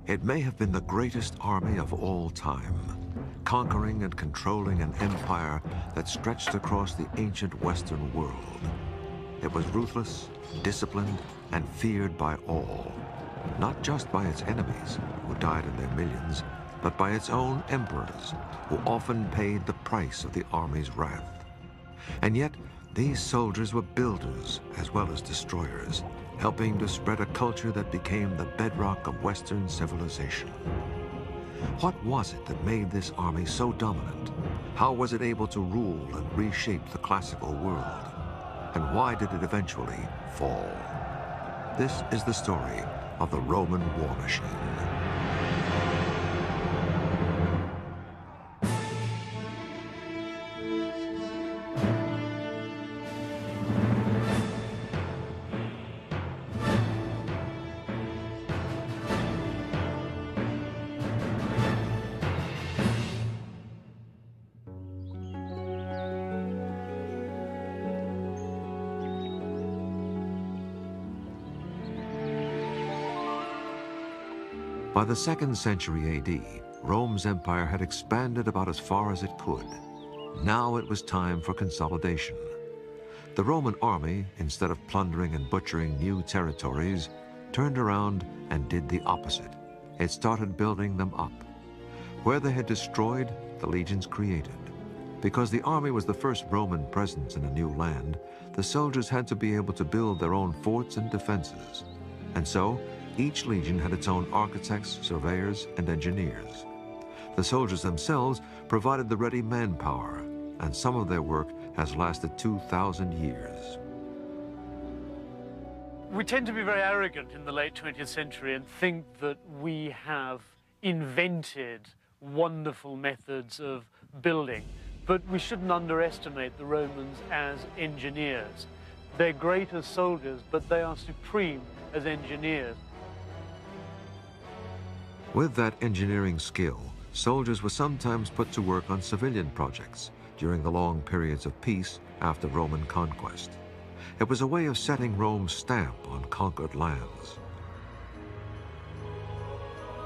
It may have been the greatest army of all time, conquering and controlling an empire that stretched across the ancient Western world. It was ruthless, disciplined, and feared by all, not just by its enemies, who died in their millions, but by its own emperors, who often paid the price of the army's wrath. And yet, these soldiers were builders as well as destroyers, helping to spread a culture that became the bedrock of Western civilization. What was it that made this army so dominant? How was it able to rule and reshape the classical world? And why did it eventually fall? This is the story of the Roman war machine. By the 2nd century AD, Rome's empire had expanded about as far as it could. Now it was time for consolidation. The Roman army, instead of plundering and butchering new territories, turned around and did the opposite. It started building them up. Where they had destroyed, the legions created. Because the army was the first Roman presence in a new land, the soldiers had to be able to build their own forts and defenses. And so, each legion had its own architects, surveyors, and engineers. The soldiers themselves provided the ready manpower, and some of their work has lasted 2,000 years. We tend to be very arrogant in the late 20th century and think that we have invented wonderful methods of building, but we shouldn't underestimate the Romans as engineers. They're great as soldiers, but they are supreme as engineers. With that engineering skill, soldiers were sometimes put to work on civilian projects during the long periods of peace after Roman conquest. It was a way of setting Rome's stamp on conquered lands.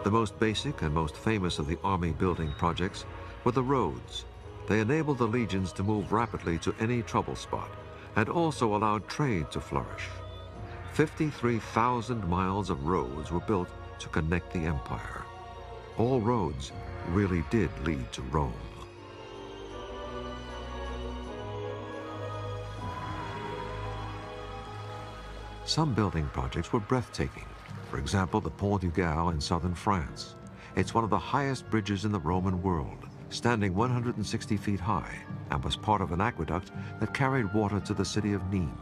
The most basic and most famous of the army building projects were the roads. They enabled the legions to move rapidly to any trouble spot and also allowed trade to flourish. 53,000 miles of roads were built to connect the empire. All roads really did lead to Rome. Some building projects were breathtaking. For example, the Pont du Gard in southern France. It's one of the highest bridges in the Roman world, standing 160 feet high, and was part of an aqueduct that carried water to the city of Nîmes.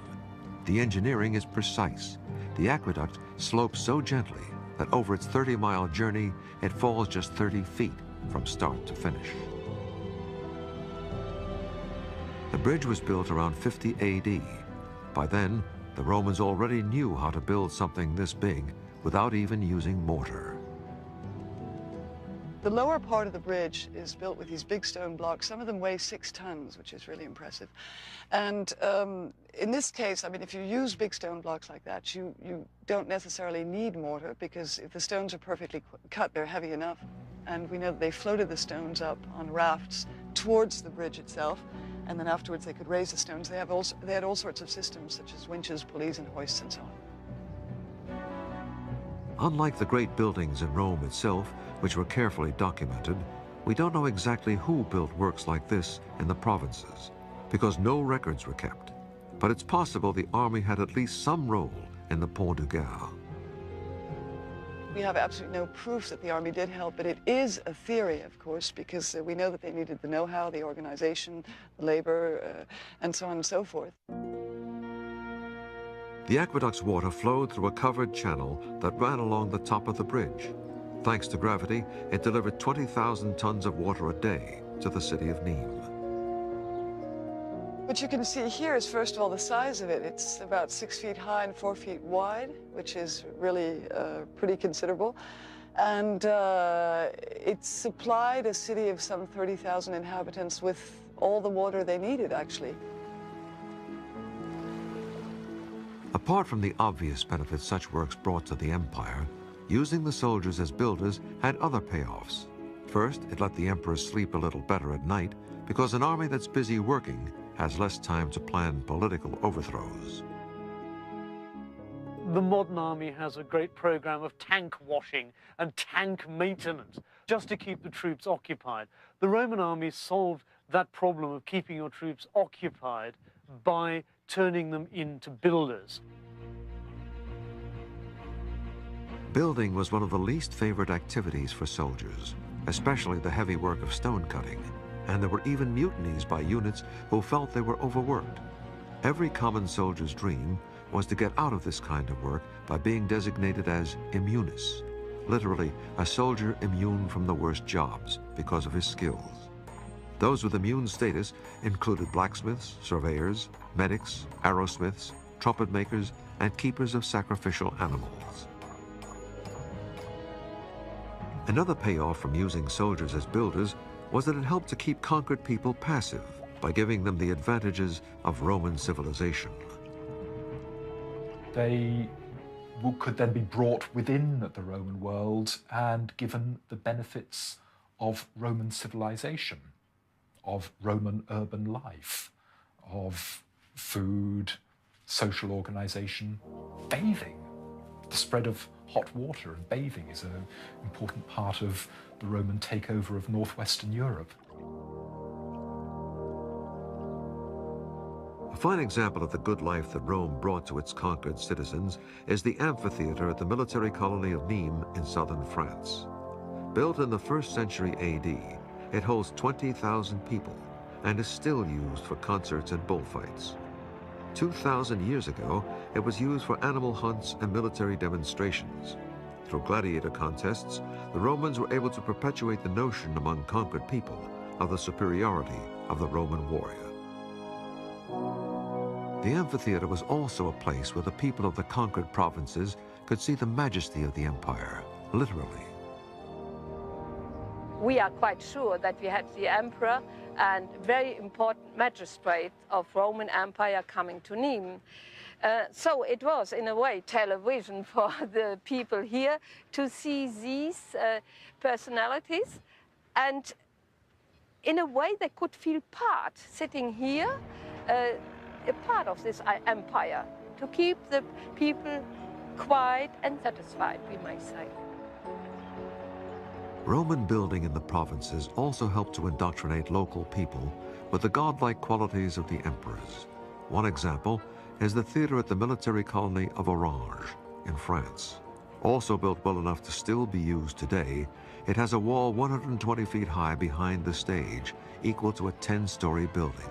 The engineering is precise. The aqueduct slopes so gently that over its 30-mile journey, it falls just 30 feet from start to finish. The bridge was built around 50 AD. By then, the Romans already knew how to build something this big without even using mortar. The lower part of the bridge is built with these big stone blocks. Some of them weigh 6 tons, which is really impressive. And in this case, I mean, if you use big stone blocks like that, you don't necessarily need mortar, because if the stones are perfectly cut, they're heavy enough. And we know that they floated the stones up on rafts towards the bridge itself, and then afterwards they could raise the stones. They had all sorts of systems, such as winches, pulleys, and hoists, and so on. Unlike the great buildings in Rome itself, which were carefully documented, we don't know exactly who built works like this in the provinces, because no records were kept. But it's possible the army had at least some role in the Pont du Gard. We have absolutely no proof that the army did help, but it is a theory, of course, because we know that they needed the know-how, the organization, the labor, and so on and so forth. The aqueduct's water flowed through a covered channel that ran along the top of the bridge. Thanks to gravity, it delivered 20,000 tons of water a day to the city of Nîmes. What you can see here is, first of all, the size of it. It's about 6 feet high and 4 feet wide, which is really pretty considerable. And it supplied a city of some 30,000 inhabitants with all the water they needed, actually. Apart from the obvious benefits such works brought to the empire, Using the soldiers as builders had other payoffs. First, it let the emperors sleep a little better at night because an army that's busy working has less time to plan political overthrows. The modern army has a great program of tank washing and tank maintenance just to keep the troops occupied. The Roman army solved that problem of keeping your troops occupied by turning them into builders. Building was one of the least favored activities for soldiers, especially the heavy work of stone cutting, and there were even mutinies by units who felt they were overworked. Every common soldier's dream was to get out of this kind of work by being designated as immunis, literally a soldier immune from the worst jobs because of his skills. Those with immune status included blacksmiths, surveyors, medics, arrowsmiths, trumpet makers, and keepers of sacrificial animals. Another payoff from using soldiers as builders was that it helped to keep conquered people passive by giving them the advantages of Roman civilization. They could then be brought within the Roman world and given the benefits of Roman civilization, of Roman urban life, of food, social organization, bathing. The spread of hot water and bathing is an important part of the Roman takeover of northwestern Europe. A fine example of the good life that Rome brought to its conquered citizens is the amphitheater at the military colony of Nîmes in southern France. Built in the 1st century AD, it holds 20,000 people and is still used for concerts and bullfights. 2,000 years ago, it was used for animal hunts and military demonstrations. Through gladiator contests, the Romans were able to perpetuate the notion among conquered people of the superiority of the Roman warrior. The amphitheater was also a place where the people of the conquered provinces could see the majesty of the empire, literally. We are quite sure that we had the emperor and very important magistrate of Roman Empire coming to Nîmes. So it was, in a way, television for the people here to see these personalities, and in a way they could feel part, sitting here, a part of this empire, to keep the people quiet and satisfied, we might say. Roman building in the provinces also helped to indoctrinate local people with the godlike qualities of the emperors. One example is the theater at the military colony of Orange in France. Also built well enough to still be used today, it has a wall 120 feet high behind the stage, equal to a 10-story building.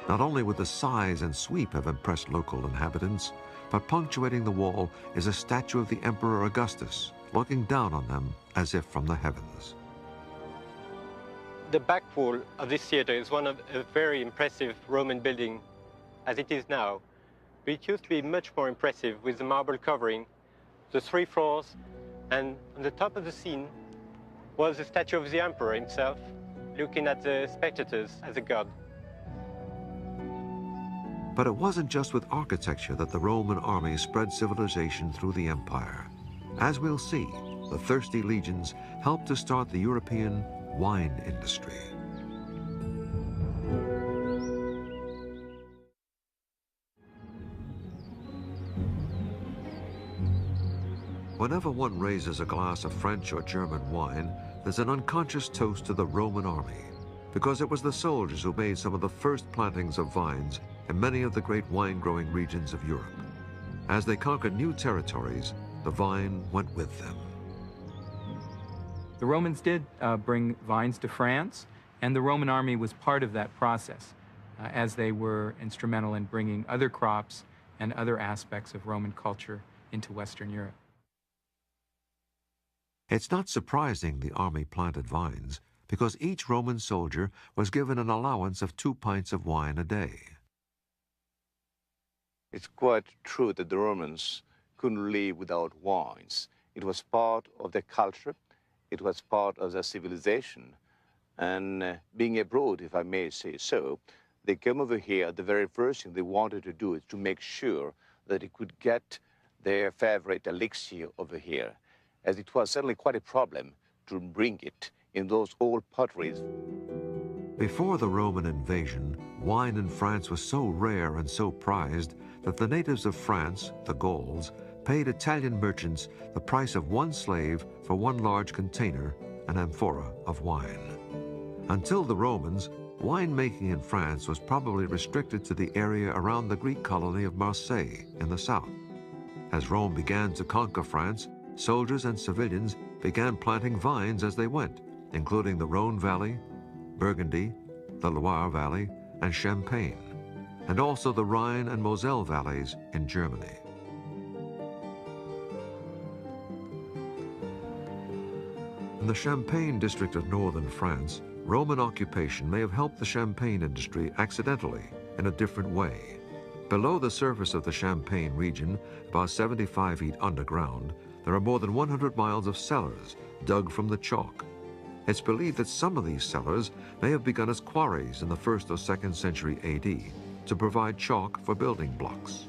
Not only would the size and sweep have impressed local inhabitants, but punctuating the wall is a statue of the Emperor Augustus, looking down on them as if from the heavens. The back wall of this theater is one of a very impressive Roman building as it is now, but it used to be much more impressive with the marble covering, the 3 floors, and on the top of the scene was the statue of the Emperor himself, looking at the spectators as a god. But it wasn't just with architecture that the Roman army spread civilization through the empire. As we'll see, the thirsty legions helped to start the European wine industry. Whenever one raises a glass of French or German wine, there's an unconscious toast to the Roman army, because it was the soldiers who made some of the first plantings of vines in many of the great wine-growing regions of Europe. As they conquered new territories, the vine went with them. The Romans did bring vines to France, and the Roman army was part of that process, as they were instrumental in bringing other crops and other aspects of Roman culture into Western Europe. It's not surprising the army planted vines, because each Roman soldier was given an allowance of 2 pints of wine a day. It's quite true that the Romans couldn't live without wines. It was part of their culture, it was part of their civilization. And being abroad, if I may say so, they came over here, the very first thing they wanted to do is to make sure that they could get their favorite elixir over here. as it was certainly quite a problem to bring it in those old potteries. Before the Roman invasion, wine in France was so rare and so prized that the natives of France, the Gauls, paid Italian merchants the price of one slave for one large container, an amphora of wine. Until the Romans, winemaking in France was probably restricted to the area around the Greek colony of Marseille in the south. As Rome began to conquer France, soldiers and civilians began planting vines as they went, including the Rhone Valley, Burgundy, the Loire Valley, and Champagne, and also the Rhine and Moselle valleys in Germany. In the Champagne district of northern France, Roman occupation may have helped the champagne industry accidentally in a different way. Below the surface of the Champagne region, about 75 feet underground, there are more than 100 miles of cellars dug from the chalk. It's believed that some of these cellars may have begun as quarries in the 1st or 2nd century AD to provide chalk for building blocks.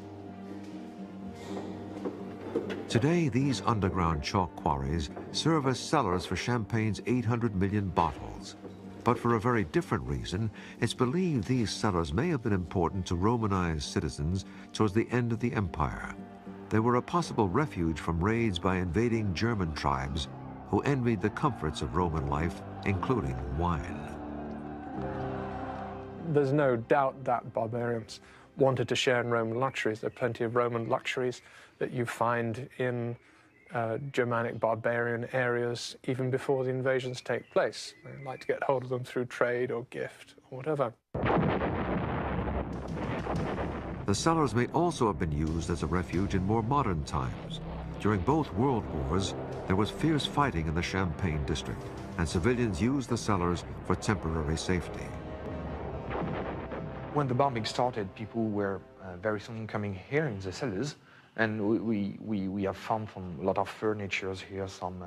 Today, these underground chalk quarries serve as cellars for Champagne's 800 million bottles. But for a very different reason, it's believed these cellars may have been important to Romanized citizens towards the end of the empire. They were a possible refuge from raids by invading German tribes who envied the comforts of Roman life, including wine. There's no doubt that barbarians wanted to share in Roman luxuries. There are plenty of Roman luxuries that you find in Germanic barbarian areas even before the invasions take place. They like to get hold of them through trade or gift or whatever. The cellars may also have been used as a refuge in more modern times. During both world wars, there was fierce fighting in the Champagne district, and civilians used the cellars for temporary safety. When the bombing started, people were very soon coming here in the cellars, and we have found a lot of furnitures here, some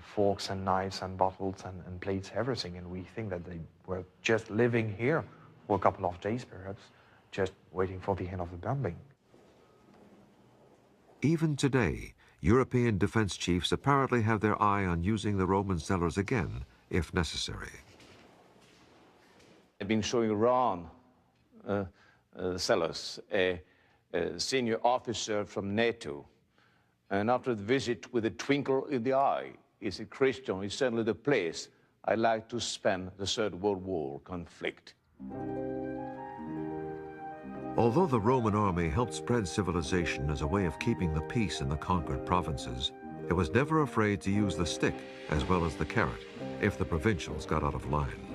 forks and knives and bottles and plates, everything, and we think that they were just living here for a couple of days, perhaps, just waiting for the end of the bombing. Even today, European defense chiefs apparently have their eye on using the Roman cellars again, if necessary. I've been showing around the cellars, a senior officer from NATO, and after the visit with a twinkle in the eye, he said, "Christian, it's certainly the place I'd like to spend the Third World War conflict." Although the Roman army helped spread civilization as a way of keeping the peace in the conquered provinces, it was never afraid to use the stick as well as the carrot if the provincials got out of line.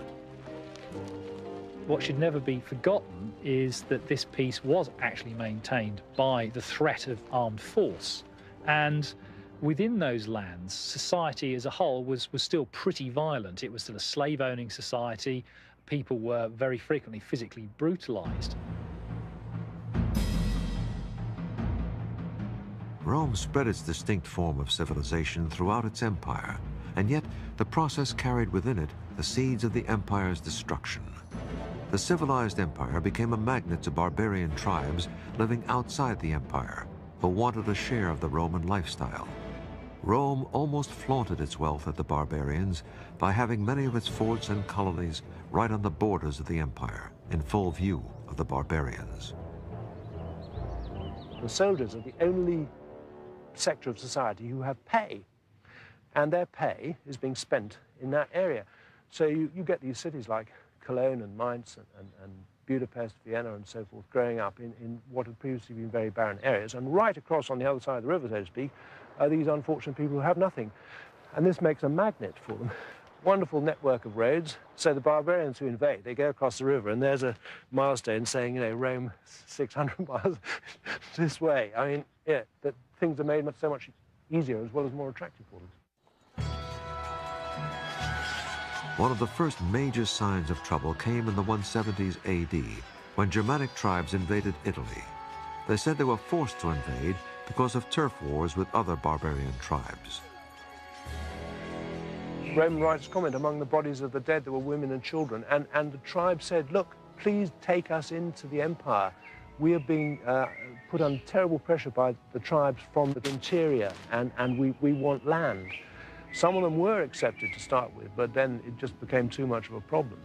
What should never be forgotten is that this peace was actually maintained by the threat of armed force. And within those lands, society as a whole was still pretty violent. It was still a slave-owning society. People were very frequently physically brutalized. Rome spread its distinct form of civilization throughout its empire, and yet the process carried within it the seeds of the empire's destruction. The civilized empire became a magnet to barbarian tribes living outside the empire who wanted a share of the Roman lifestyle. Rome almost flaunted its wealth at the barbarians by having many of its forts and colonies right on the borders of the empire, in full view of the barbarians. The soldiers are the only sector of society who have pay, and their pay is being spent in that area. So you get these cities like Cologne and Mainz and Budapest, Vienna and so forth growing up in what had previously been very barren areas, and right across on the other side of the river, so to speak, are these unfortunate people who have nothing. And this makes a magnet for them. Wonderful network of roads. So the barbarians who invade, they go across the river, and there's a milestone saying, you know, Rome 600 miles this way. I mean, yeah, that things are made so much easier as well as more attractive for them. One of the first major signs of trouble came in the 170s AD, when Germanic tribes invaded Italy. They said they were forced to invade because of turf wars with other barbarian tribes. Roman writers comment, among the bodies of the dead there were women and children, and the tribe said, look, please take us into the empire. we are being put under terrible pressure by the tribes from the interior, and we want land. Some of them were accepted to start with, but then it just became too much of a problem.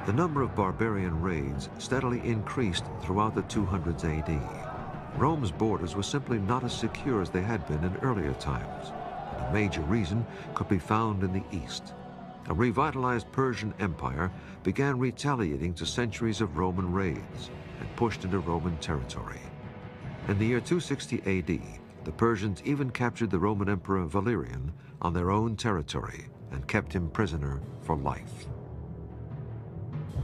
The number of barbarian raids steadily increased throughout the 200s AD. Rome's borders were simply not as secure as they had been in earlier times. A major reason could be found in the east. A revitalized Persian Empire began retaliating to centuries of Roman raids and pushed into Roman territory. In the year 260 AD, the Persians even captured the Roman Emperor Valerian on their own territory and kept him prisoner for life.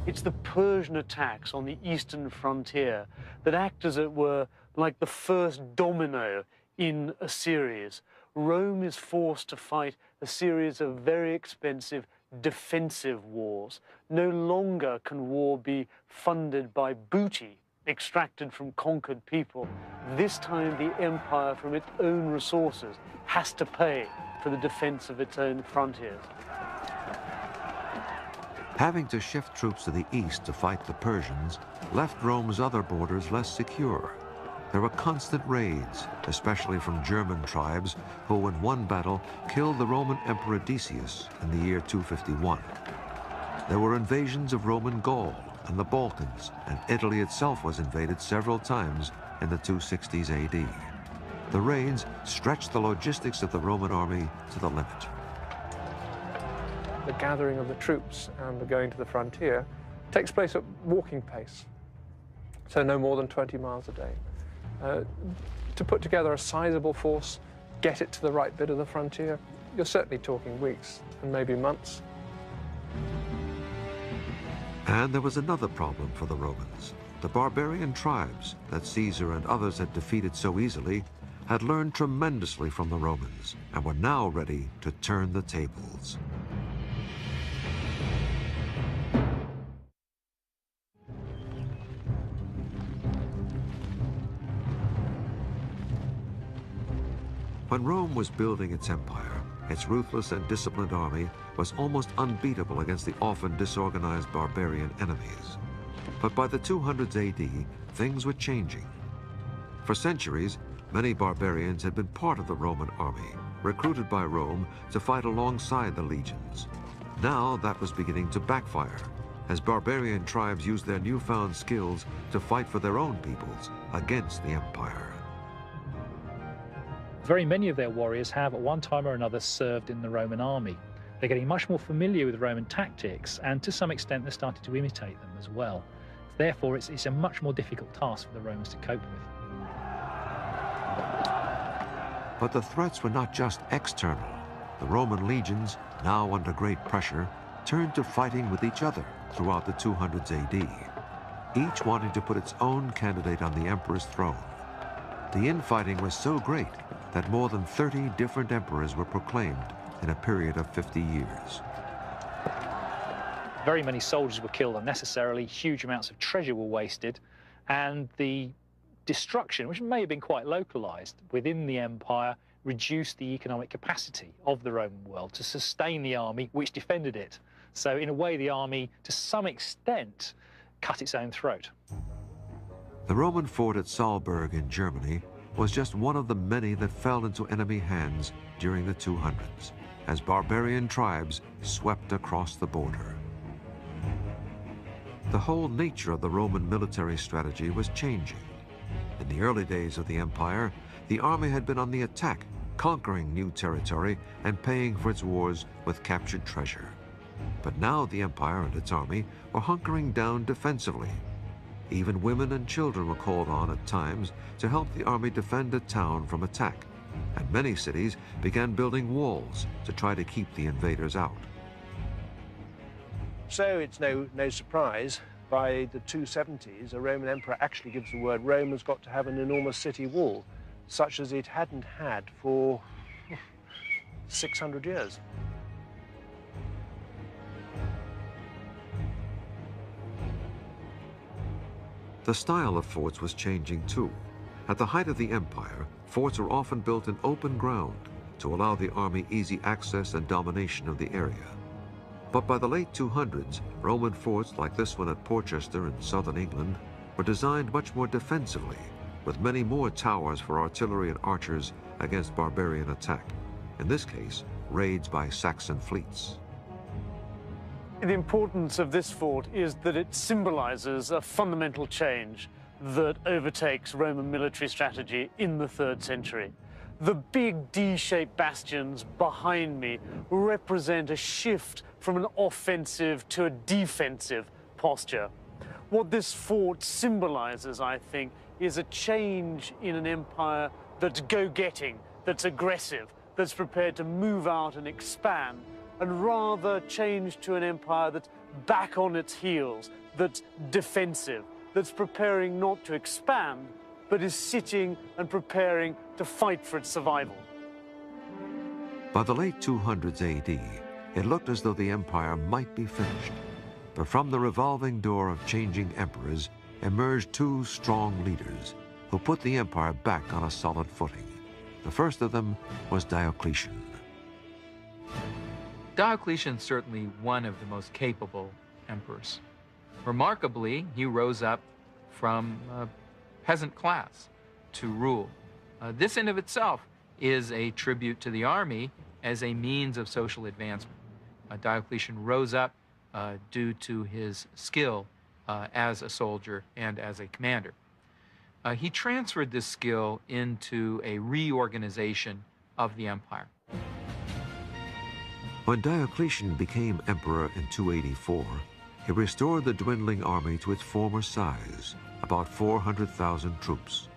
It's the Persian attacks on the eastern frontier that act, as it were, like the first domino in a series. Rome is forced to fight a series of very expensive defensive wars. No longer can war be funded by booty extracted from conquered people. This time the empire, from its own resources, has to pay for the defense of its own frontiers. Having to shift troops to the east to fight the Persians left Rome's other borders less secure. There were constant raids, especially from German tribes, who in one battle killed the Roman Emperor Decius in the year 251. There were invasions of Roman Gaul and the Balkans, and Italy itself was invaded several times in the 260s AD. The raids stretched the logistics of the Roman army to the limit. The gathering of the troops and the going to the frontier takes place at walking pace, so no more than 20 miles a day. To put together a sizable force, get it to the right bit of the frontier, you're certainly talking weeks and maybe months. And there was another problem for the Romans. The barbarian tribes that Caesar and others had defeated so easily had learned tremendously from the Romans and were now ready to turn the tables. When Rome was building its empire, its ruthless and disciplined army was almost unbeatable against the often disorganized barbarian enemies. But by the 200s AD, things were changing. For centuries, many barbarians had been part of the Roman army, recruited by Rome to fight alongside the legions. Now that was beginning to backfire, as barbarian tribes used their newfound skills to fight for their own peoples against the empire. Very many of their warriors have, at one time or another, served in the Roman army. They're getting much more familiar with Roman tactics, and to some extent they're starting to imitate them as well. Therefore, it's a much more difficult task for the Romans to cope with. But the threats were not just external. The Roman legions, now under great pressure, turned to fighting with each other throughout the 200s AD, each wanting to put its own candidate on the emperor's throne. The infighting was so great that more than 30 different emperors were proclaimed in a period of 50 years. Very many soldiers were killed unnecessarily, huge amounts of treasure were wasted, and the destruction, which may have been quite localized within the empire, reduced the economic capacity of the Roman world to sustain the army which defended it. So in a way, the army, to some extent, cut its own throat. The Roman fort at Salzburg in Germany was just one of the many that fell into enemy hands during the 200s, as barbarian tribes swept across the border. The whole nature of the Roman military strategy was changing. In the early days of the empire, the army had been on the attack, conquering new territory and paying for its wars with captured treasure. But now the empire and its army were hunkering down defensively. Even women and children were called on at times to help the army defend a town from attack, and many cities began building walls to try to keep the invaders out. So it's no surprise, by the 270s, a Roman emperor actually gives the word Rome has got to have an enormous city wall, such as it hadn't had for 600 years. The style of forts was changing too. At the height of the empire, forts were often built in open ground to allow the army easy access and domination of the area. But by the late 200s, Roman forts like this one at Porchester in southern England were designed much more defensively, with many more towers for artillery and archers against barbarian attack. In this case, raids by Saxon fleets. The importance of this fort is that it symbolizes a fundamental change that overtakes Roman military strategy in the 3rd century. The big D-shaped bastions behind me represent a shift from an offensive to a defensive posture. What this fort symbolizes, I think, is a change in an empire that's go-getting, that's aggressive, that's prepared to move out and expand, and rather change to an empire that's back on its heels, that's defensive, that's preparing not to expand, but is sitting and preparing to fight for its survival. By the late 200s AD, it looked as though the empire might be finished. But from the revolving door of changing emperors emerged 2 strong leaders who put the empire back on a solid footing. The first of them was Diocletian. Diocletian is certainly one of the most capable emperors. Remarkably, he rose up from a peasant class to rule. This in of itself is a tribute to the army as a means of social advancement. Diocletian rose up due to his skill as a soldier and as a commander. He transferred this skill into a reorganization of the empire. When Diocletian became emperor in 284, he restored the dwindling army to its former size, about 400,000 troops.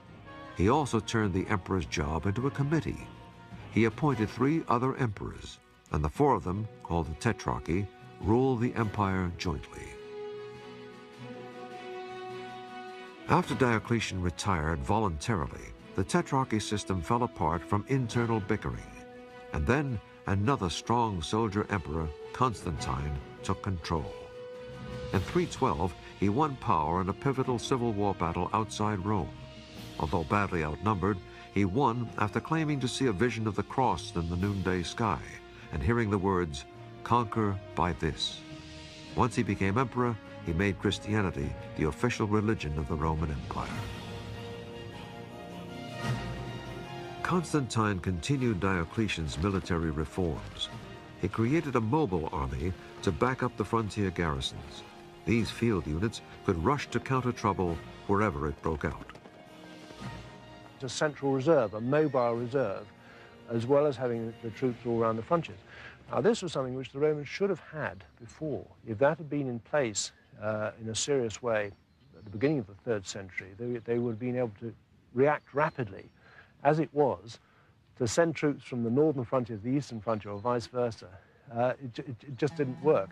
He also turned the emperor's job into a committee. He appointed 3 other emperors, and the 4 of them, called the Tetrarchy, ruled the empire jointly. After Diocletian retired voluntarily, the Tetrarchy system fell apart from internal bickering, and then another strong soldier emperor, Constantine, took control. In 312, he won power in a pivotal civil war battle outside Rome. Although badly outnumbered, he won after claiming to see a vision of the cross in the noonday sky and hearing the words, "Conquer by this." Once he became emperor, he made Christianity the official religion of the Roman Empire. Constantine continued Diocletian's military reforms. He created a mobile army to back up the frontier garrisons. These field units could rush to counter trouble wherever it broke out. A central reserve, a mobile reserve, as well as having the troops all around the frontiers. Now, this was something which the Romans should have had before. If that had been in place in a serious way at the beginning of the 3rd century, they would have been able to react rapidly. As it was, to send troops from the northern frontier to the eastern frontier or vice versa, it just didn't work.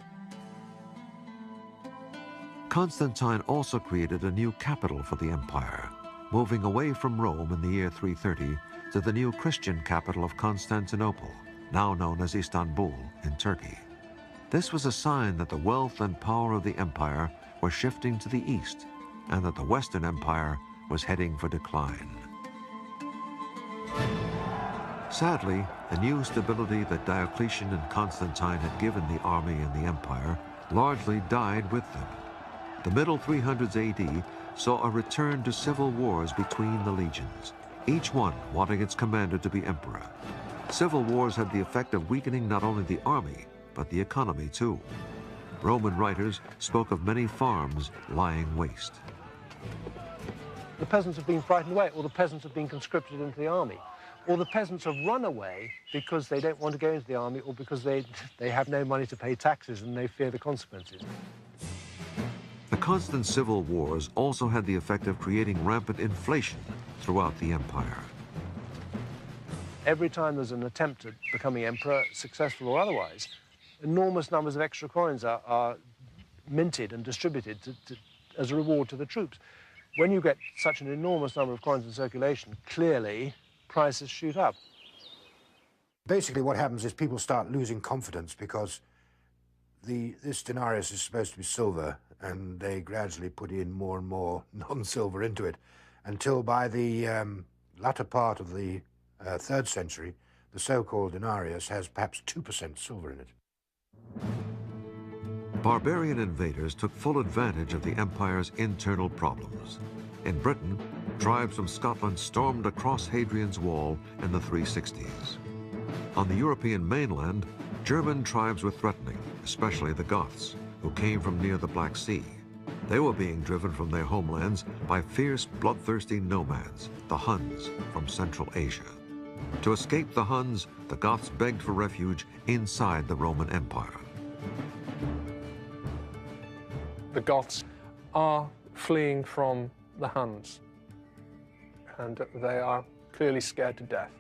Constantine also created a new capital for the empire, moving away from Rome in the year 330 to the new Christian capital of Constantinople, now known as Istanbul in Turkey. This was a sign that the wealth and power of the empire were shifting to the east and that the Western Empire was heading for decline. Sadly, the new stability that Diocletian and Constantine had given the army and the empire largely died with them. The middle 300s AD saw a return to civil wars between the legions, each one wanting its commander to be emperor. Civil wars had the effect of weakening not only the army, but the economy too. Roman writers spoke of many farms lying waste. The peasants have been frightened away, or the peasants have been conscripted into the army, or the peasants have run away because they don't want to go into the army, or because they have no money to pay taxes and they fear the consequences. The constant civil wars also had the effect of creating rampant inflation throughout the empire. Every time there's an attempt at becoming emperor, successful or otherwise, enormous numbers of extra coins are minted and distributed as a reward to the troops. When you get such an enormous number of coins in circulation, clearly prices shoot up. Basically what happens is people start losing confidence because this denarius is supposed to be silver, and they gradually put in more and more non-silver into it until by the latter part of the 3rd century, the so-called denarius has perhaps 2% silver in it. barbarian invaders took full advantage of the empire's internal problems. In Britain, tribes from Scotland stormed across Hadrian's Wall in the 360s. On the European mainland, German tribes were threatening, especially the Goths, who came from near the Black Sea. They were being driven from their homelands by fierce, bloodthirsty nomads, the Huns from Central Asia. To escape the Huns, the Goths begged for refuge inside the Roman Empire. The Goths are fleeing from the Huns, and they are clearly scared to death.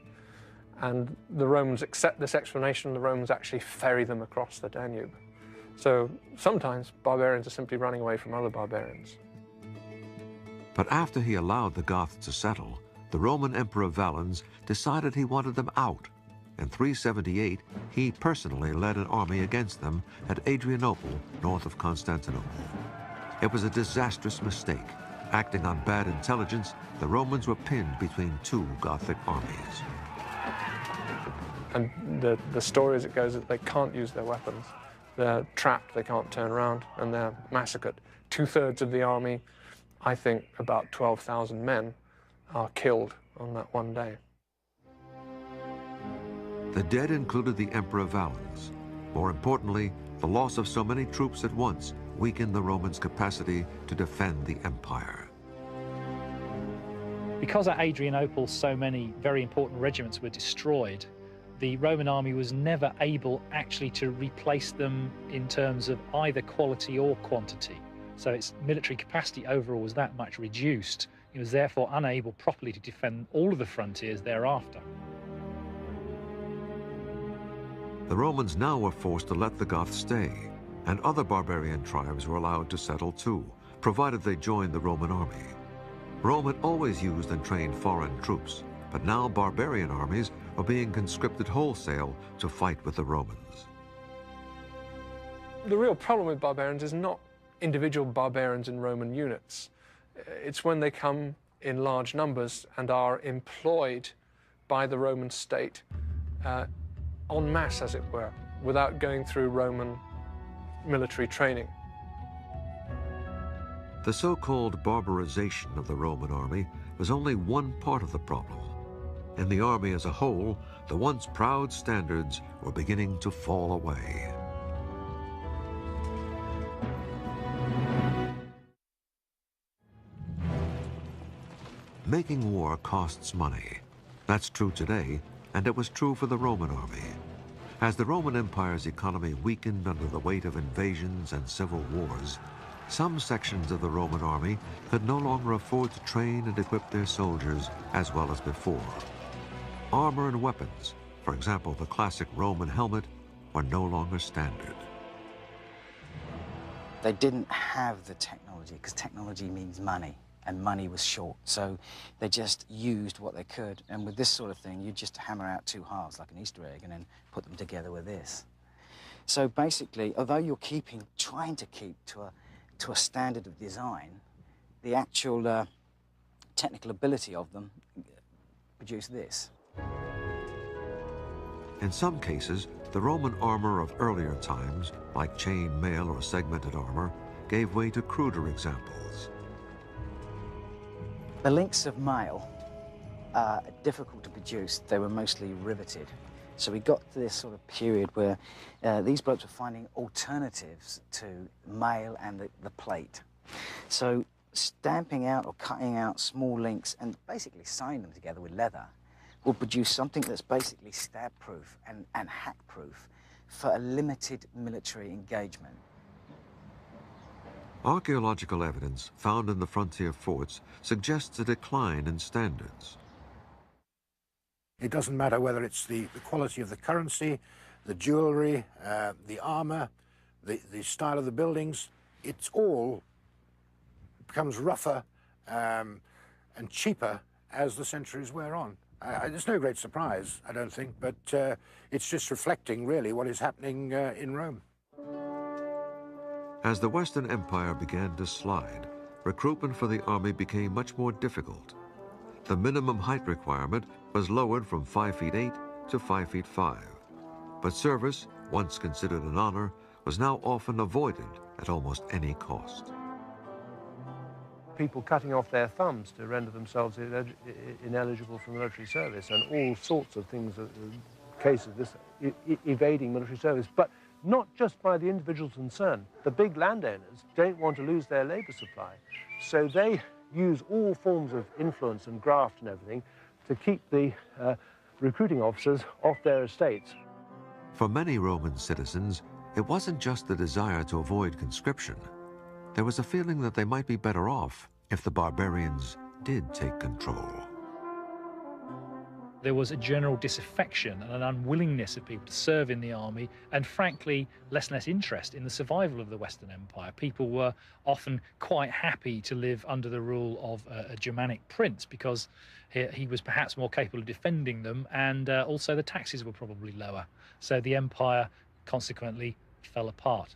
And the Romans accept this explanation. The Romans actually ferry them across the Danube. So sometimes barbarians are simply running away from other barbarians. But after he allowed the Goths to settle, the Roman Emperor Valens decided he wanted them out. In 378, he personally led an army against them at Adrianople, north of Constantinople. It was a disastrous mistake. Acting on bad intelligence, the Romans were pinned between two Gothic armies. And the story as it goes is that they can't use their weapons. They're trapped, they can't turn around, and they're massacred. 2/3 of the army, I think about 12,000 men, are killed on that one day. The dead included the Emperor Valens. More importantly, the loss of so many troops at once weakened the Romans' capacity to defend the empire. Because at Adrianople so many very important regiments were destroyed, the Roman army was never able actually to replace them in terms of either quality or quantity. So its military capacity overall was that much reduced. It was therefore unable properly to defend all of the frontiers thereafter. The Romans now were forced to let the Goths stay, and other barbarian tribes were allowed to settle too, provided they joined the Roman army. Rome had always used and trained foreign troops, but now barbarian armies were being conscripted wholesale to fight with the Romans. The real problem with barbarians is not individual barbarians in Roman units. It's when they come in large numbers and are employed by the Roman state en masse, as it were, without going through Roman military training. The so-called barbarization of the Roman army was only one part of the problem. In the army as a whole, the once proud standards were beginning to fall away. Making war costs money. That's true today, and it was true for the Roman army. As the Roman Empire's economy weakened under the weight of invasions and civil wars, some sections of the Roman army could no longer afford to train and equip their soldiers as well as before. Armor and weapons, for example, the classic Roman helmet, were no longer standard. They didn't have the technology, because technology means money, and money was short. So they just used what they could. And with this sort of thing, you just hammer out two halves like an Easter egg and then put them together with this. So basically, although you're trying to keep to a standard of design, the actual technical ability of them produced this. In some cases, the Roman armor of earlier times, like chain mail or segmented armor, gave way to cruder examples. The links of mail are difficult to produce. They were mostly riveted. So we got to this sort of period where these blokes were finding alternatives to mail and the plate. So stamping out or cutting out small links and basically sewing them together with leather will produce something that's basically stab-proof and hack-proof for a limited military engagement. Archaeological evidence found in the frontier forts suggests a decline in standards. It doesn't matter whether it's the quality of the currency, the jewelry, the armor, the style of the buildings. It's all becomes rougher and cheaper as the centuries wear on. It's no great surprise, I don't think, but it's just reflecting, really, what is happening in Rome. As the Western Empire began to slide, recruitment for the army became much more difficult. The minimum height requirement was lowered from 5'8" to 5'5". But service, once considered an honor, was now often avoided at almost any cost. People cutting off their thumbs to render themselves ineligible for military service, and all sorts of things, cases of this evading military service, but not just by the individuals concerned. The big landowners don't want to lose their labor supply, so they use all forms of influence and graft and everything to keep the recruiting officers off their estates. For many Roman citizens, it wasn't just the desire to avoid conscription. There was a feeling that they might be better off if the barbarians did take control. There was a general disaffection and an unwillingness of people to serve in the army, and frankly, less and less interest in the survival of the Western Empire. People were often quite happy to live under the rule of a Germanic prince because he was perhaps more capable of defending them, and also the taxes were probably lower. So the empire consequently fell apart.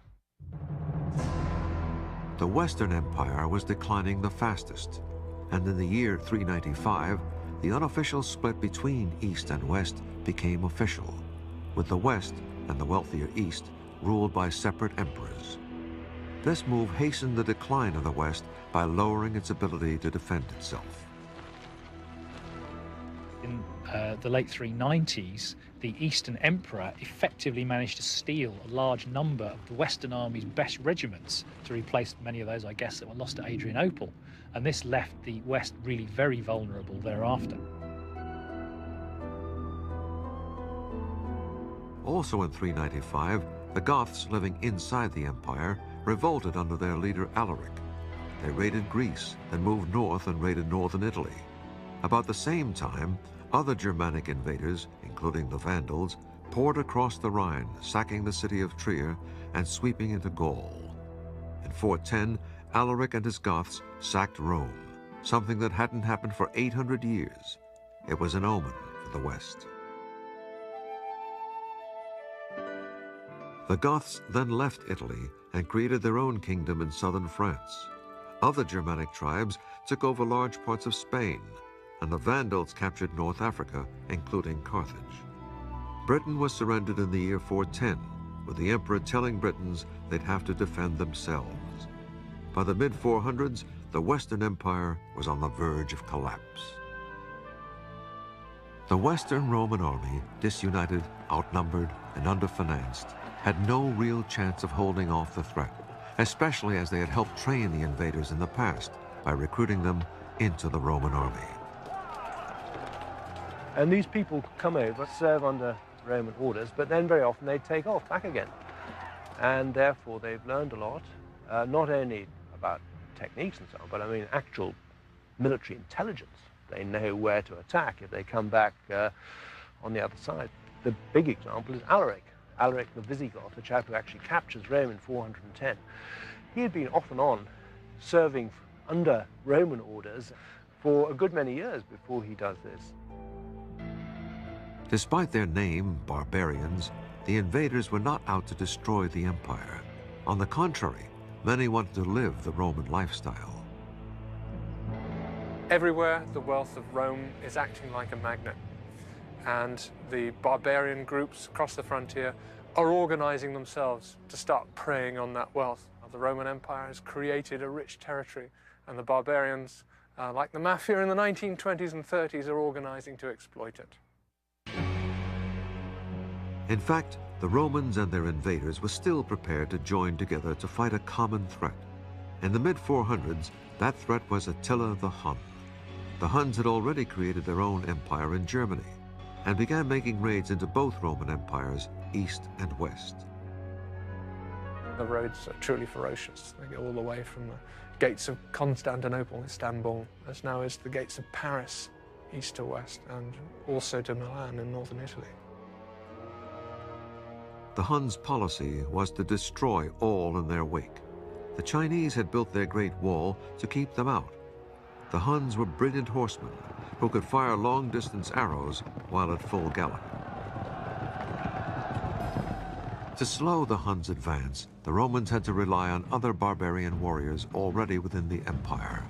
The Western Empire was declining the fastest, and in the year 395, the unofficial split between East and West became official, with the West and the wealthier East ruled by separate emperors. This move hastened the decline of the West by lowering its ability to defend itself. In the late 390s, the Eastern Emperor effectively managed to steal a large number of the Western Army's best regiments to replace many of those, I guess, that were lost at Adrianople. And this left the West really very vulnerable thereafter. Also in 395, the Goths living inside the empire revolted under their leader Alaric. They raided Greece, then moved north and raided northern Italy. About the same time, other Germanic invaders, including the Vandals, poured across the Rhine, sacking the city of Trier and sweeping into Gaul. In 410, Alaric and his Goths sacked Rome, something that hadn't happened for 800 years. It was an omen for the West. The Goths then left Italy and created their own kingdom in southern France. Other Germanic tribes took over large parts of Spain, and the Vandals captured North Africa, including Carthage. Britain was surrendered in the year 410, with the emperor telling Britons they'd have to defend themselves. By the mid-400s, the Western Empire was on the verge of collapse. The Western Roman army, disunited, outnumbered, and underfinanced, had no real chance of holding off the threat, especially as they had helped train the invaders in the past by recruiting them into the Roman army. And these people come over, serve under Roman orders, but then very often they take off back again. And therefore they've learned a lot, not only about techniques and so on, but I mean actual military intelligence. They know where to attack if they come back on the other side. The big example is Alaric. Alaric the Visigoth, the chap who actually captures Rome in 410. He had been off and on serving under Roman orders for a good many years before he does this. Despite their name, barbarians, the invaders were not out to destroy the empire. On the contrary, many wanted to live the Roman lifestyle. Everywhere, the wealth of Rome is acting like a magnet. And the barbarian groups across the frontier are organizing themselves to start preying on that wealth. The Roman Empire has created a rich territory, and the barbarians, like the mafia in the 1920s and 30s, are organizing to exploit it. In fact, the Romans and their invaders were still prepared to join together to fight a common threat. In the mid-400s, that threat was Attila the Hun. The Huns had already created their own empire in Germany and began making raids into both Roman empires, East and West. The roads are truly ferocious. They go all the way from the gates of Constantinople, Istanbul, as now is the gates of Paris, east to west, and also to Milan in northern Italy. The Huns' policy was to destroy all in their wake. The Chinese had built their Great Wall to keep them out. The Huns were brilliant horsemen who could fire long-distance arrows while at full gallop. To slow the Huns' advance, the Romans had to rely on other barbarian warriors already within the empire.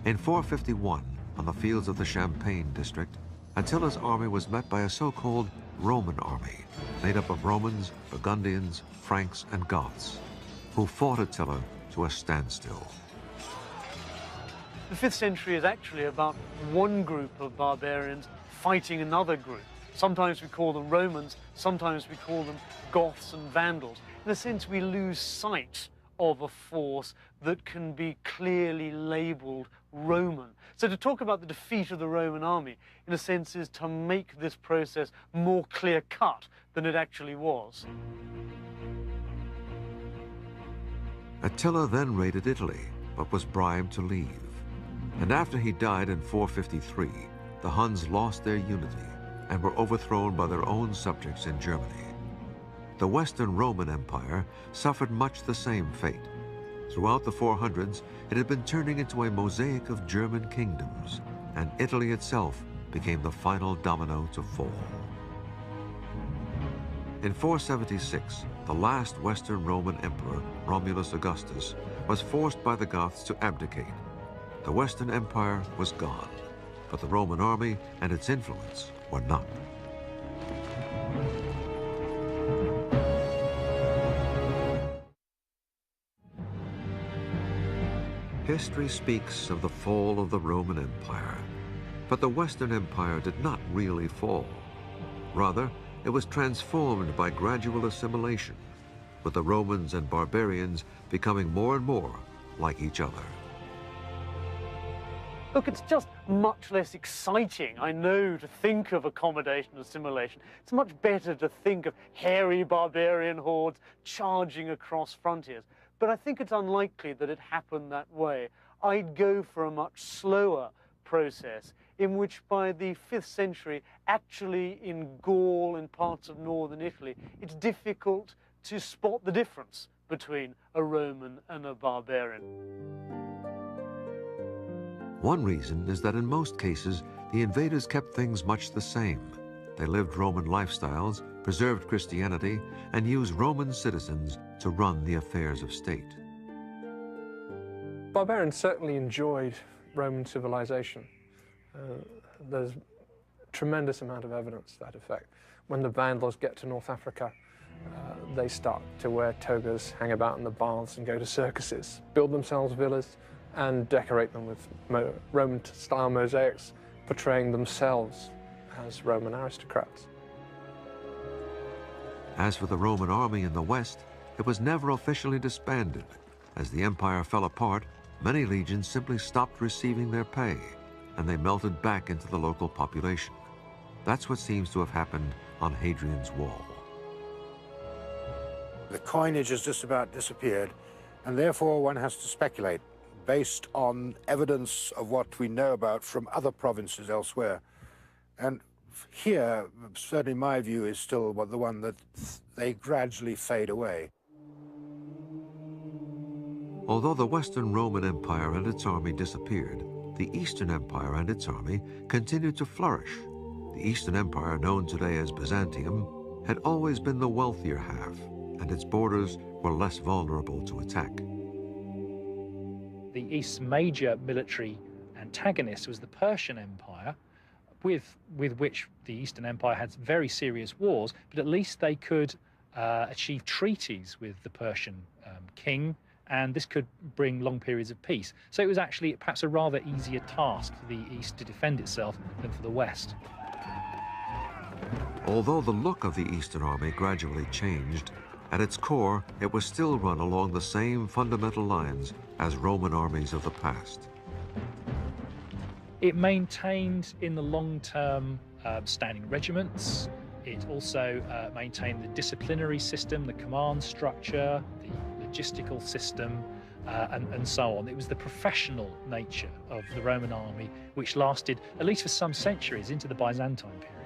In 451, on the fields of the Champagne district, Attila's army was met by a so-called Roman army, made up of Romans, Burgundians, Franks, and Goths, who fought Attila to a standstill. The 5th century is actually about one group of barbarians fighting another group. Sometimes we call them Romans, sometimes we call them Goths and Vandals. In a sense, we lose sight of a force that can be clearly labelled Roman. So to talk about the defeat of the Roman army, in a sense, is to make this process more clear-cut than it actually was. Attila then raided Italy, but was bribed to leave. And after he died in 453, the Huns lost their unity and were overthrown by their own subjects in Germany. The Western Roman Empire suffered much the same fate. Throughout the 400s, it had been turning into a mosaic of German kingdoms, and Italy itself became the final domino to fall. In 476, the last Western Roman emperor, Romulus Augustus, was forced by the Goths to abdicate. The Western Empire was gone, but the Roman army and its influence were not. History speaks of the fall of the Roman Empire, but the Western Empire did not really fall. Rather, it was transformed by gradual assimilation, with the Romans and barbarians becoming more and more like each other. Look, it's just much less exciting, I know, to think of accommodation and assimilation. It's much better to think of hairy barbarian hordes charging across frontiers. But I think it's unlikely that it happened that way. I'd go for a much slower process in which by the 5th century, actually in Gaul and parts of northern Italy, it's difficult to spot the difference between a Roman and a barbarian. One reason is that in most cases, the invaders kept things much the same. They lived Roman lifestyles, preserved Christianity, and used Roman citizens to run the affairs of state. Barbarians certainly enjoyed Roman civilization. There's a tremendous amount of evidence to that effect. When the Vandals get to North Africa, they start to wear togas, hang about in the baths and go to circuses, build themselves villas and decorate them with Roman-style mosaics, portraying themselves as Roman aristocrats. As for the Roman army in the West, it was never officially disbanded. As the empire fell apart, many legions simply stopped receiving their pay, and they melted back into the local population. That's what seems to have happened on Hadrian's Wall. The coinage has just about disappeared, and therefore one has to speculate, based on evidence of what we know about from other provinces elsewhere. And here, certainly my view is still the one that they gradually fade away. Although the Western Roman Empire and its army disappeared, the Eastern Empire and its army continued to flourish. The Eastern Empire, known today as Byzantium, had always been the wealthier half, and its borders were less vulnerable to attack. The East's major military antagonist was the Persian Empire, with which the Eastern Empire had very serious wars, but at least they could achieve treaties with the Persian king, and this could bring long periods of peace. So it was actually perhaps a rather easier task for the East to defend itself than for the West. Although the look of the Eastern army gradually changed, at its core, it was still run along the same fundamental lines as Roman armies of the past. It maintained in the long term standing regiments. It also maintained the disciplinary system, the command structure, the logistical system, and so on. It was the professional nature of the Roman army which lasted, at least for some centuries, into the Byzantine period.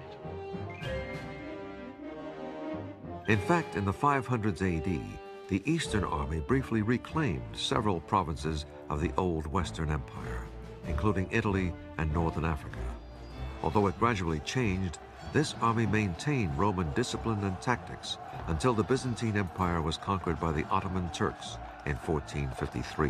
In fact, in the 500s AD, the Eastern army briefly reclaimed several provinces of the old Western Empire, including Italy and Northern Africa. Although it gradually changed, this army maintained Roman discipline and tactics until the Byzantine Empire was conquered by the Ottoman Turks in 1453.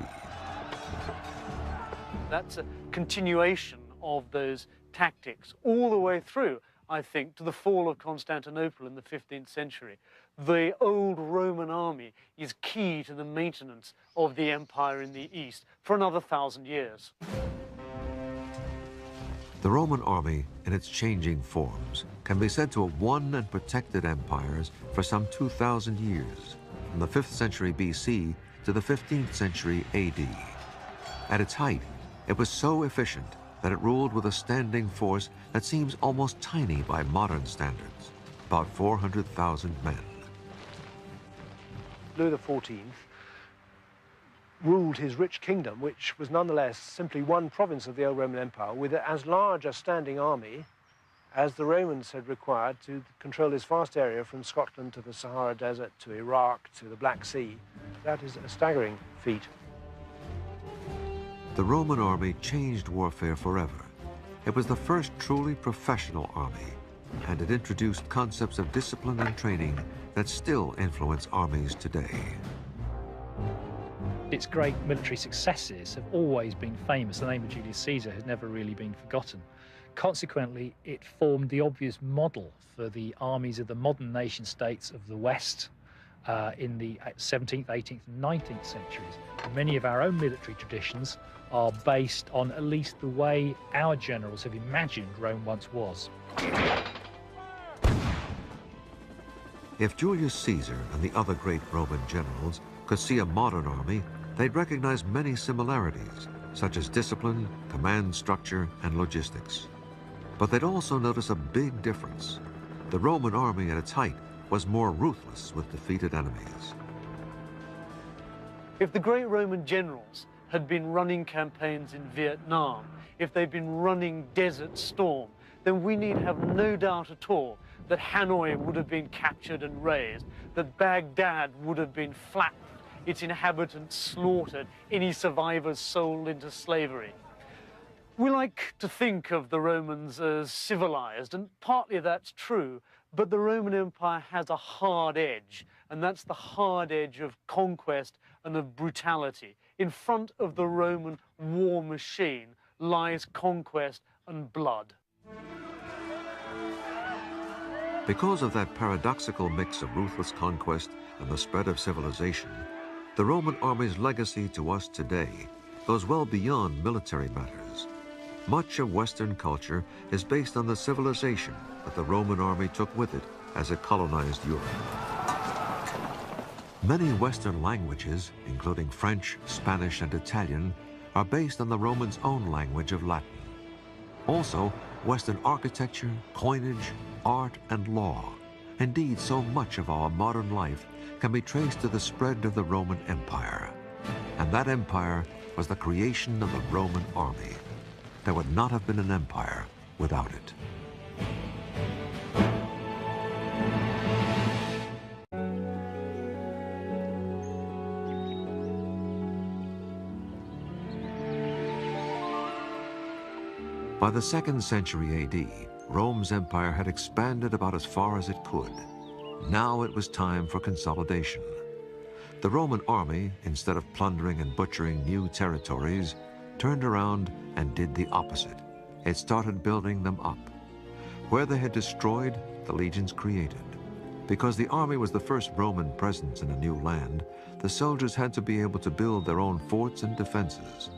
That's a continuation of those tactics all the way through I think, to the fall of Constantinople in the 15th century. The old Roman army is key to the maintenance of the empire in the East for another 1,000 years. The Roman army, in its changing forms, can be said to have won and protected empires for some 2,000 years, from the 5th century BC to the 15th century AD. At its height, it was so efficient that it ruled with a standing force that seems almost tiny by modern standards, about 400,000 men. Louis XIV ruled his rich kingdom, which was nonetheless simply one province of the old Roman Empire, with as large a standing army as the Romans had required to control this vast area from Scotland to the Sahara Desert, to Iraq, to the Black Sea. That is a staggering feat. The Roman army changed warfare forever. It was the first truly professional army, and it introduced concepts of discipline and training that still influence armies today. Its great military successes have always been famous. The name of Julius Caesar has never really been forgotten. Consequently, it formed the obvious model for the armies of the modern nation-states of the West in the 17th, 18th and 19th centuries. Many of our own military traditions are based on at least the way our generals have imagined Rome once was. If Julius Caesar and the other great Roman generals could see a modern army, they'd recognize many similarities, such as discipline, command structure, and logistics. But they'd also notice a big difference. The Roman army at its height was more ruthless with defeated enemies. If the great Roman generals had been running campaigns in Vietnam, if they'd been running Desert Storm, then we need have no doubt at all that Hanoi would have been captured and razed, that Baghdad would have been flattened, its inhabitants slaughtered, any survivors sold into slavery. We like to think of the Romans as civilized, and partly that's true, but the Roman Empire has a hard edge, and that's the hard edge of conquest and of brutality. In front of the Roman war machine lies conquest and blood. Because of that paradoxical mix of ruthless conquest and the spread of civilization, the Roman army's legacy to us today goes well beyond military matters. Much of Western culture is based on the civilization that the Roman army took with it as it colonized Europe. Many Western languages, including French, Spanish, and Italian, are based on the Romans' own language of Latin. Also, Western architecture, coinage, art, and law. Indeed, so much of our modern life can be traced to the spread of the Roman Empire. And that empire was the creation of the Roman army. There would not have been an empire without it. By the 2nd century AD, Rome's empire had expanded about as far as it could. Now it was time for consolidation. The Roman army, instead of plundering and butchering new territories, turned around and did the opposite. It started building them up. Where they had destroyed, the legions created. Because the army was the first Roman presence in a new land, the soldiers had to be able to build their own forts and defenses.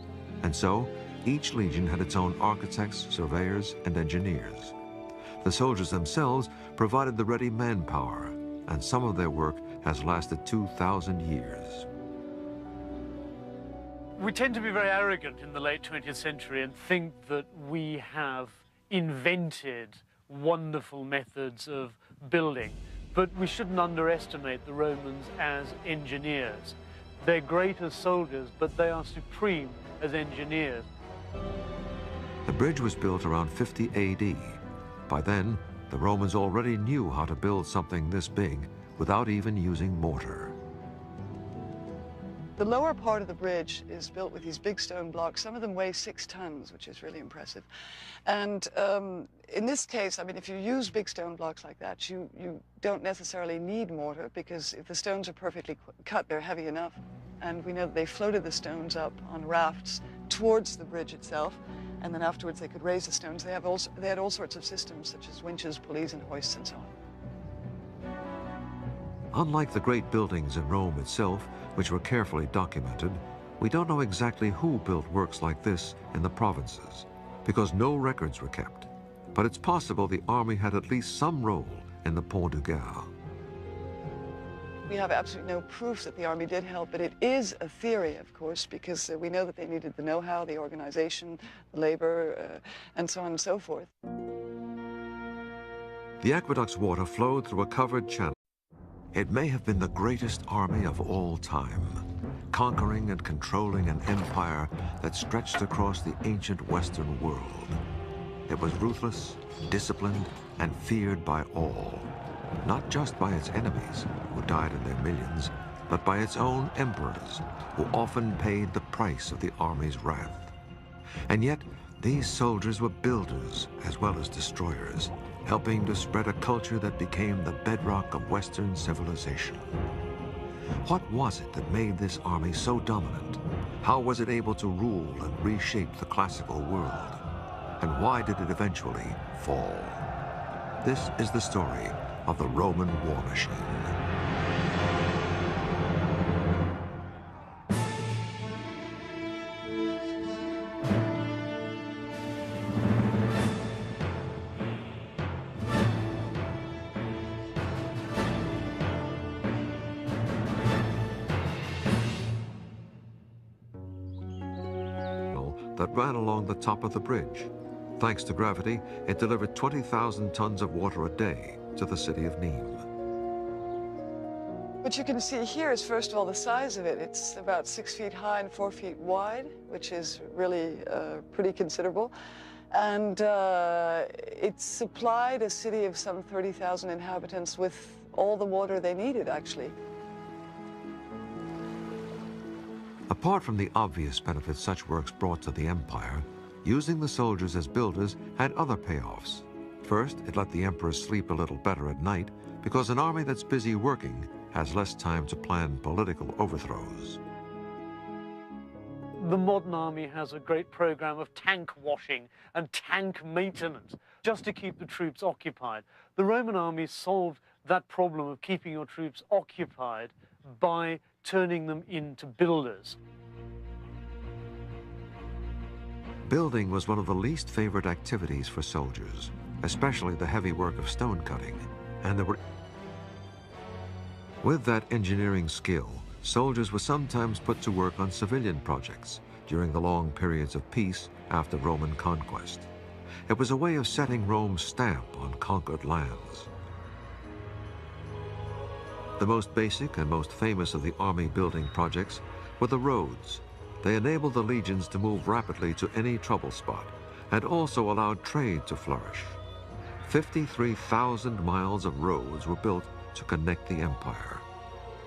And so, each legion had its own architects, surveyors, and engineers. The soldiers themselves provided the ready manpower, and some of their work has lasted 2,000 years. We tend to be very arrogant in the late 20th century and think that we have invented wonderful methods of building, but we shouldn't underestimate the Romans as engineers. They're great as soldiers, but they are supreme as engineers. The bridge was built around 50 AD. By then, the Romans already knew how to build something this big without even using mortar. The lower part of the bridge is built with these big stone blocks. Some of them weigh 6 tons, which is really impressive. And in this case, I mean, if you use big stone blocks like that, you don't necessarily need mortar, because if the stones are perfectly cut, they're heavy enough. And we know that they floated the stones up on rafts towards the bridge itself, and then afterwards they could raise the stones. They had all sorts of systems, such as winches, pulleys, and hoists, and so on. Unlike the great buildings in Rome itself, which were carefully documented, we don't know exactly who built works like this in the provinces, because no records were kept. But it's possible the army had at least some role in the Pont du Gard. We have absolutely no proof that the army did help, but it is a theory, of course, because we know that they needed the know-how, the organization, the labor, and so on and so forth. The aqueduct's water flowed through a covered channel. It may have been the greatest army of all time, conquering and controlling an empire that stretched across the ancient Western world. It was ruthless, disciplined, and feared by all, not just by its enemies, who died in their millions, but by its own emperors, who often paid the price of the army's wrath. And yet, these soldiers were builders as well as destroyers, helping to spread a culture that became the bedrock of Western civilization. What was it that made this army so dominant? How was it able to rule and reshape the classical world? And why did it eventually fall? This is the story of the Roman war machine. That ran along the top of the bridge. Thanks to gravity, it delivered 20,000 tons of water a day to the city of Nîmes. What you can see here is, first of all, the size of it. It's about 6 feet high and 4 feet wide, which is really pretty considerable. And it supplied a city of some 30,000 inhabitants with all the water they needed, actually. Apart from the obvious benefits such works brought to the empire, using the soldiers as builders had other payoffs. First, it let the emperor sleep a little better at night, because an army that's busy working has less time to plan political overthrows. The modern army has a great program of tank washing and tank maintenance, just to keep the troops occupied. The Roman army solved that problem of keeping your troops occupied by turning them into builders. Building was one of the least favored activities for soldiers, especially the heavy work of stone cutting, and there were... With that engineering skill, soldiers were sometimes put to work on civilian projects during the long periods of peace after Roman conquest. It was a way of setting Rome's stamp on conquered lands. The most basic and most famous of the army building projects were the roads. They enabled the legions to move rapidly to any trouble spot and also allowed trade to flourish. 53,000 miles of roads were built to connect the empire.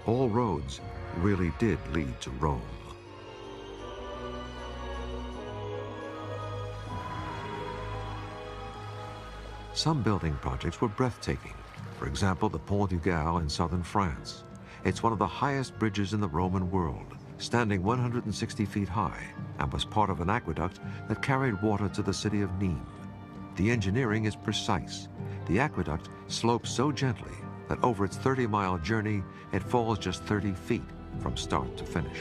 All roads really did lead to Rome. Some building projects were breathtaking. For example, the Pont du Gard in southern France. It's one of the highest bridges in the Roman world, standing 160 feet high, and was part of an aqueduct that carried water to the city of Nîmes. The engineering is precise. The aqueduct slopes so gently that over its 30-mile journey, it falls just 30 feet from start to finish.